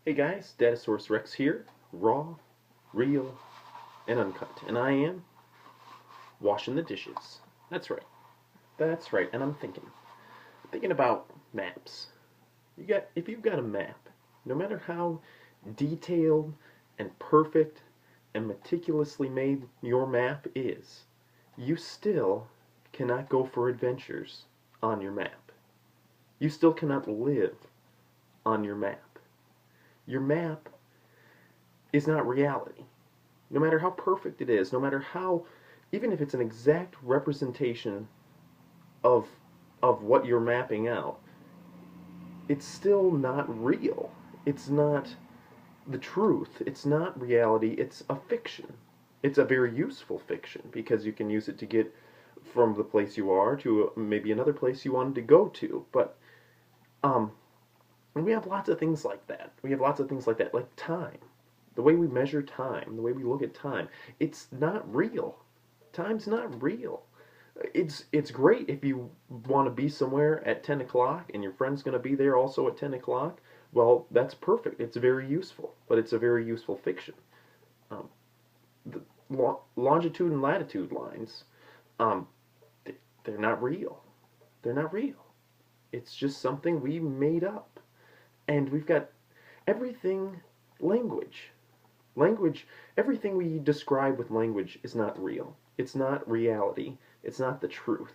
Hey guys, Datasource Rex here, raw, real, and uncut. And I am washing the dishes. That's right. That's right. And I'm thinking about maps. If you've got a map, no matter how detailed and perfect and meticulously made your map is, you still cannot go for adventures on your map. You still cannot live on your map. Your map is not reality. No matter how perfect it is, no matter how, even if it's an exact representation of what you're mapping out, it's still not real. It's not the truth. It's not reality. It's a fiction. It's a very useful fiction because you can use it to get from the place you are to maybe another place you wanted to go to. But um, we have lots of things like that. We have lots of things like that, like time. The way we measure time, the way we look at time, it's not real. Time's not real. It's great if you want to be somewhere at 10 o'clock and your friend's going to be there also at 10 o'clock. Well, that's perfect. It's very useful, but it's a very useful fiction. Um, the longitude and latitude lines, um, they're not real. They're not real. It's just something we made up. And we've got everything language. Language, everything we describe with language is not real. It's not reality. It's not the truth.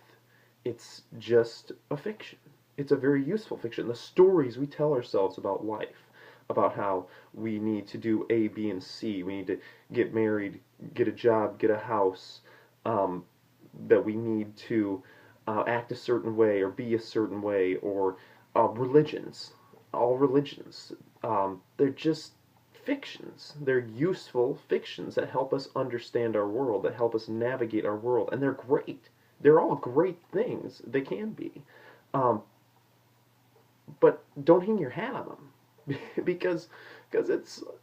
It's just a fiction. It's a very useful fiction. The stories we tell ourselves about life, about how we need to do A, B, and C. We need to get married, get a job, get a house, that we need to act a certain way or be a certain way, or religions. All religions. They're just fictions. They're useful fictions that help us understand our world, that help us navigate our world, and they're great. They're all great things. They can be. Um, but don't hang your hat on them because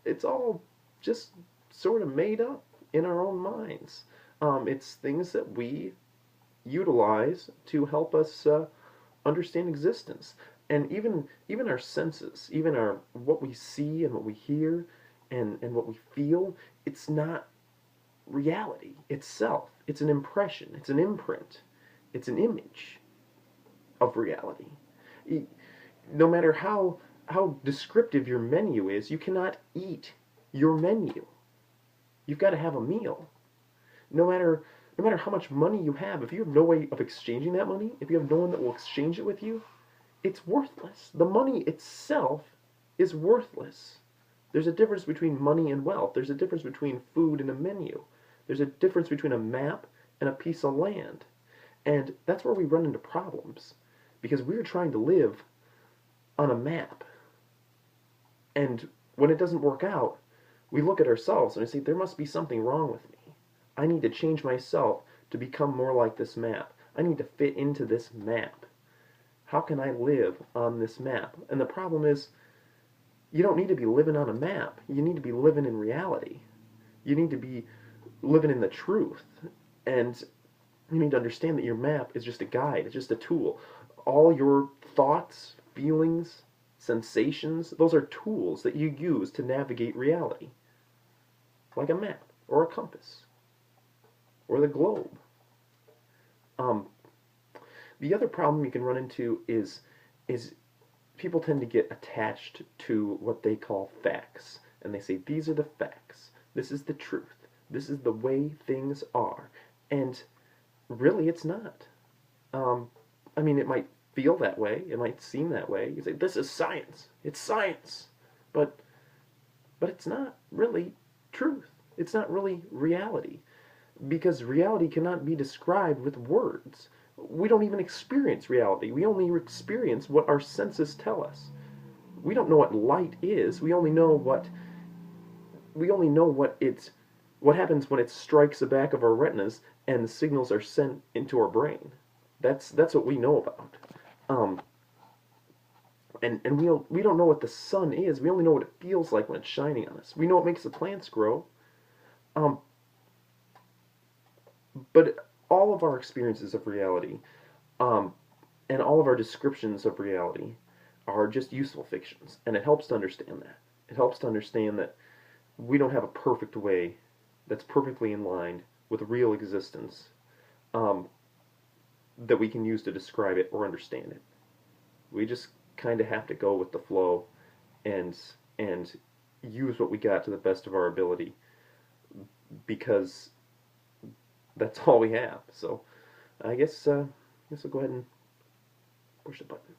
it's all just sort of made up in our own minds. It's things that we utilize to help us understand existence, and even our senses, even our what we see and what we hear and what we feel. It's not reality itself. It's an impression. It's an imprint. It's an image of reality. No matter how descriptive your menu is, you cannot eat your menu. You've got to have a meal. No matter no matter how much money you have, if you have no way of exchanging that money, if you have no one that will exchange it with you, it's worthless. The money itself is worthless. There's a difference between money and wealth. There's a difference between food and a menu. There's a difference between a map and a piece of land. And that's where we run into problems. Because we're trying to live on a map. And when it doesn't work out, we look at ourselves and we say, there must be something wrong with me. I need to change myself to become more like this map. I need to fit into this map. How can I live on this map? And the problem is, you don't need to be living on a map. You need to be living in reality. You need to be living in the truth. And you need to understand that your map is just a guide. It's just a tool. All your thoughts, feelings, sensations, those are tools that you use to navigate reality. Like a map, or a compass, or the globe. Um, the other problem you can run into is people tend to get attached to what they call facts. And they say, these are the facts. This is the truth. This is the way things are. And really, it's not. I mean, it might feel that way. It might seem that way. You say, this is science. It's science. But it's not really truth. It's not really reality. Because reality cannot be described with words. We don't even experience reality. We only experience what our senses tell us. We don't know what light is. We only know what happens when it strikes the back of our retinas and the signals are sent into our brain. That's what we know about. And we don't know what the sun is. We only know what it feels like when it's shining on us. We know what makes the plants grow. Um, but all of our experiences of reality, um, and all of our descriptions of reality are just useful fictions, and it helps to understand that. It helps to understand that we don't have a perfect way that's perfectly in line with real existence, um, that we can use to describe it or understand it. We just kind of have to go with the flow and and use what we got to the best of our ability, because that's all we have. So I guess I'll go ahead and push the button.